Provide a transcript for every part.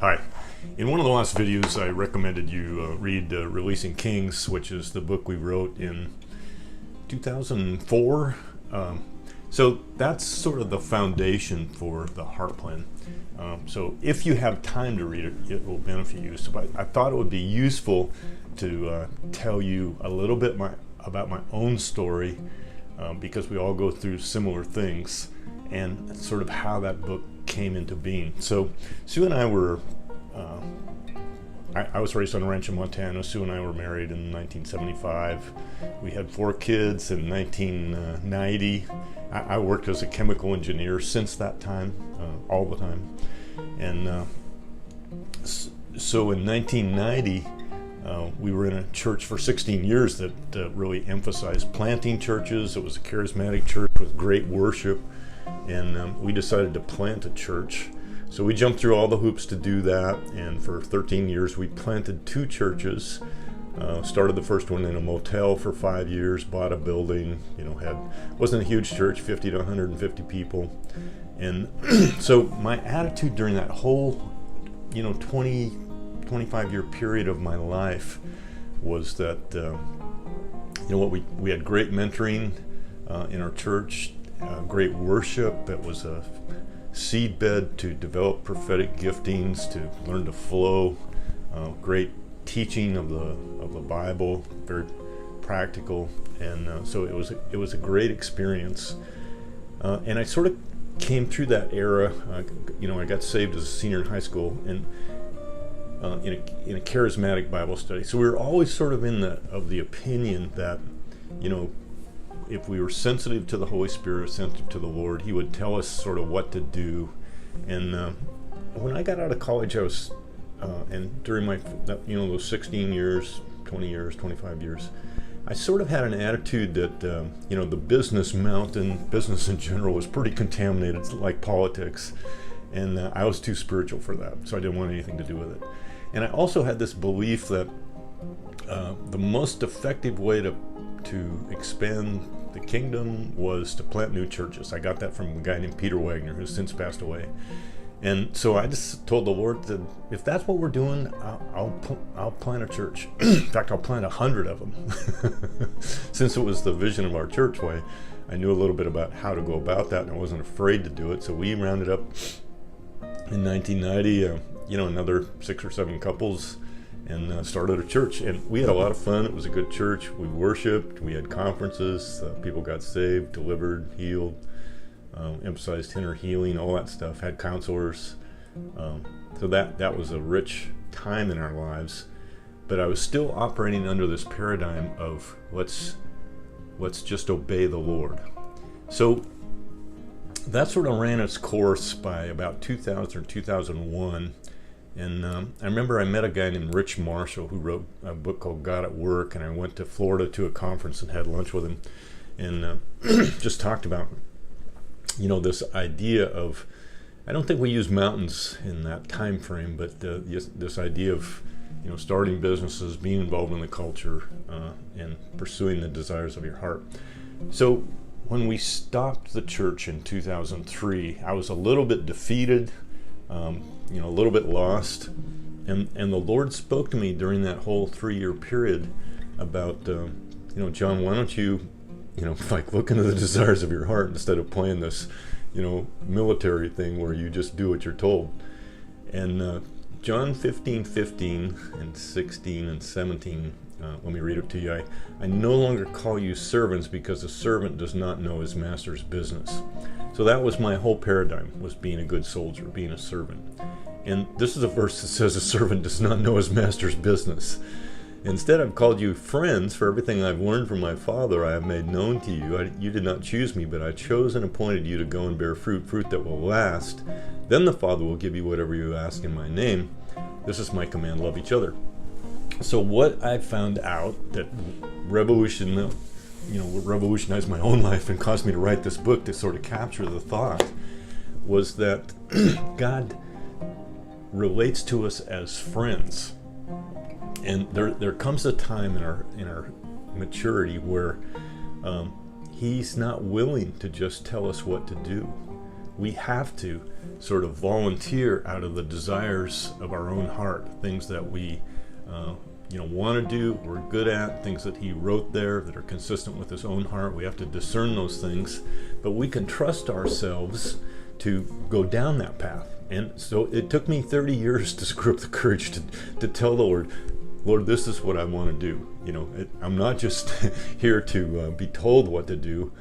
Hi. In one of the last videos, I recommended you read Releasing Kings, which is the book we wrote in 2004. So that's sort of the foundation for the Heart Plan. So if you have time to read it, it will benefit you. So I thought it would be useful to tell you a little bit about my own story, because we all go through similar things, and sort of how that book came into being. So Sue and I were, I was raised on a ranch in Montana. Sue and I were married in 1975. We had 4 kids in 1990. I worked as a chemical engineer since that time, all the time. And so in 1990, we were in a church for 16 years that really emphasized planting churches. It was a charismatic church with great worship. And we decided to plant a church. So we jumped through all the hoops to do that, and for 13 years we planted 2 churches. Started the first one in a motel for 5 years, bought a building, wasn't a huge church, 50 to 150 people. And so my attitude during that whole 25 year period of my life was that we had great mentoring in our church. Great worship. It was a seedbed to develop prophetic giftings, to learn to flow. Great teaching of the Bible, very practical, and so it was a great experience. And I sort of came through that era. I got saved as a senior in high school, and in a charismatic Bible study. So we were always sort of of the opinion that, if we were sensitive to the Holy Spirit, sensitive to the Lord, He would tell us sort of what to do. And when I got out of college, I was, and during my, those 16 years, 20 years, 25 years, I sort of had an attitude that, the business mountain, business in general, was pretty contaminated, like politics. And I was too spiritual for that, so I didn't want anything to do with it. And I also had this belief that the most effective way to expand the kingdom was to plant new churches. I got that from a guy named Peter Wagner, who's since passed away. And so I just told the Lord that if that's what we're doing, I'll plant a church. In fact, I'll plant 100 of them. Since it was the vision of our church way, I knew a little bit about how to go about that, and I wasn't afraid to do it. So we rounded up in 1990, another 6 or 7 couples, and started a church. And we had a lot of fun. It was a good church. We worshiped, we had conferences, people got saved, delivered, healed, emphasized inner healing, all that stuff, had counselors. So that was a rich time in our lives. But I was still operating under this paradigm of let's just obey the Lord. So that sort of ran its course by about 2000 or 2001. And I remember I met a guy named Rich Marshall, who wrote a book called God at Work, and I went to Florida to a conference and had lunch with him, and just talked about, this idea of, I don't think we use mountains in that time frame, but this idea of, starting businesses, being involved in the culture, and pursuing the desires of your heart. So when we stopped the church in 2003, I was a little bit defeated, a little bit lost, and the Lord spoke to me during that whole 3-year period about, John, why don't you, look into the desires of your heart instead of playing this, military thing where you just do what you're told. And John 15:15 and 16 and 17. Let me read it to you. I no longer call you servants, because a servant does not know his master's business. So that was my whole paradigm, was being a good soldier, being a servant. And this is a verse that says a servant does not know his master's business. Instead, I've called you friends, for everything I've learned from my Father I have made known to you. You did not choose me, but I chose and appointed you to go and bear fruit that will last. Then the Father will give you whatever you ask in my name. This is my command, love each other. So what I found out that revolutionized my own life and caused me to write this book to sort of capture the thought was that God relates to us as friends. And there comes a time in our maturity where He's not willing to just tell us what to do. we have to sort of volunteer out of the desires of our own heart, things that we want to do, we're good at, things that he wrote there that are consistent with his own heart. We have to discern those things, but we can trust ourselves to go down that path. And so it took me 30 years to screw up the courage to tell the Lord, this is what I want to do. I'm not just here to be told what to do.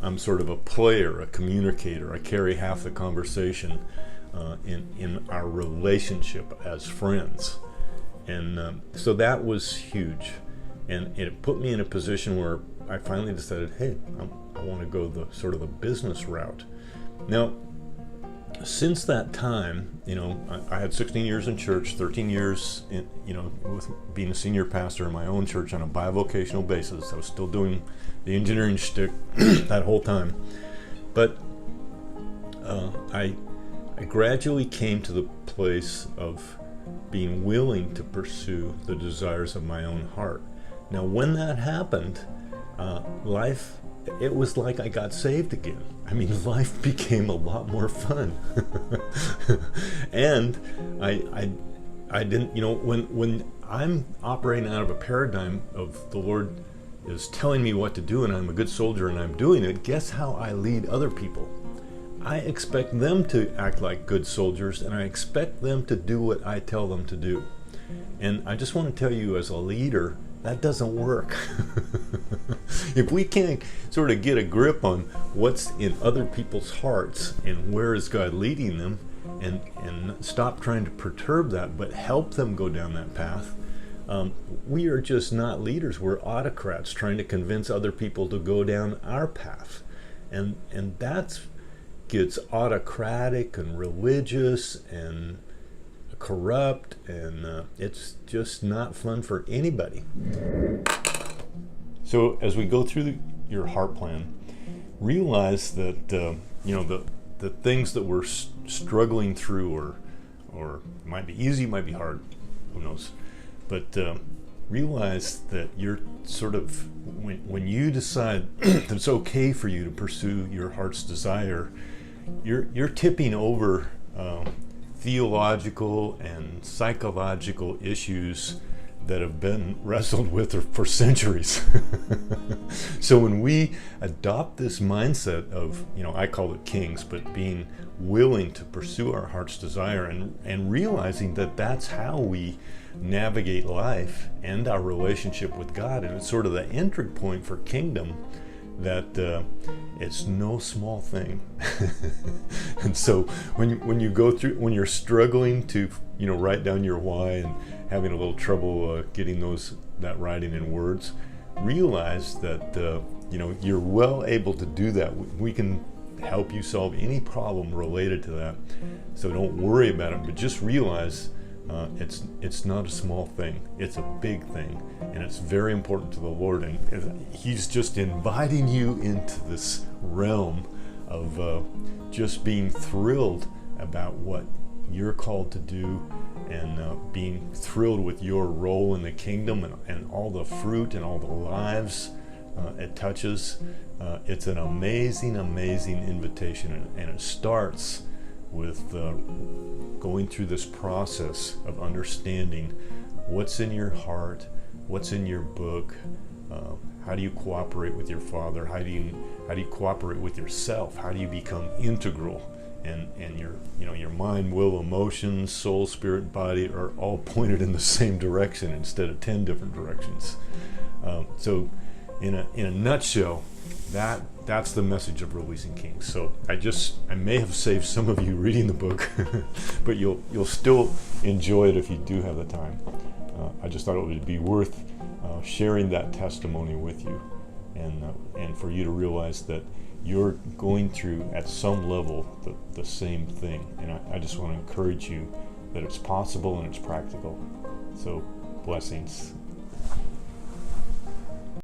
I'm sort of a player, a communicator. I carry half the conversation in our relationship as friends. And so that was huge. And it put me in a position where I finally decided, hey, I want to go the sort of the business route. Now, since that time, I had 16 years in church, 13 years with being a senior pastor in my own church on a bivocational basis. I was still doing the engineering shtick that whole time. But I gradually came to the place of being willing to pursue the desires of my own heart. Now, when that happened, it was like I got saved again. I mean, life became a lot more fun. And I didn't, when I'm operating out of a paradigm of the Lord is telling me what to do and I'm a good soldier and I'm doing it, guess how I lead other people? I expect them to act like good soldiers, and I expect them to do what I tell them to do. And I just want to tell you, as a leader, that doesn't work. If we can't sort of get a grip on what's in other people's hearts and where is God leading them, and stop trying to perturb that, but help them go down that path, we are just not leaders. We're autocrats trying to convince other people to go down our path. And that's gets autocratic and religious and corrupt, and it's just not fun for anybody. So as we go through your heart plan, realize that the things that we're struggling through, or it might be easy, might be hard, who knows, but realize that you're sort of, when you decide that it's okay for you to pursue your heart's desire, you're tipping over theological and psychological issues that have been wrestled with for centuries. So when we adopt this mindset of, I call it kings, but being willing to pursue our heart's desire and realizing that that's how we navigate life and our relationship with God, and it's sort of the entry point for kingdom, that it's no small thing. And so when you go through, when you're struggling to write down your why and having a little trouble getting that writing in words, realize that you're well able to do that. We can help you solve any problem related to that, so don't worry about it, but just realize it's not a small thing. It's a big thing, and it's very important to the Lord, and he's just inviting you into this realm of just being thrilled about what you're called to do, and being thrilled with your role in the kingdom, and all the fruit and all the lives it touches. It's an amazing invitation, and it starts with going through this process of understanding what's in your heart, what's in your book, how do you cooperate with your Father, how do you cooperate with yourself, how do you become integral, and your mind, will, emotions, soul, spirit, body are all pointed in the same direction instead of 10 different directions. So in a nutshell, that's the message of Releasing Kings. So I may have saved some of you reading the book, but you'll still enjoy it if you do have the time. I just thought it would be worth sharing that testimony with you, and for you to realize that you're going through at some level the same thing. And I just want to encourage you that it's possible and it's practical. So blessings.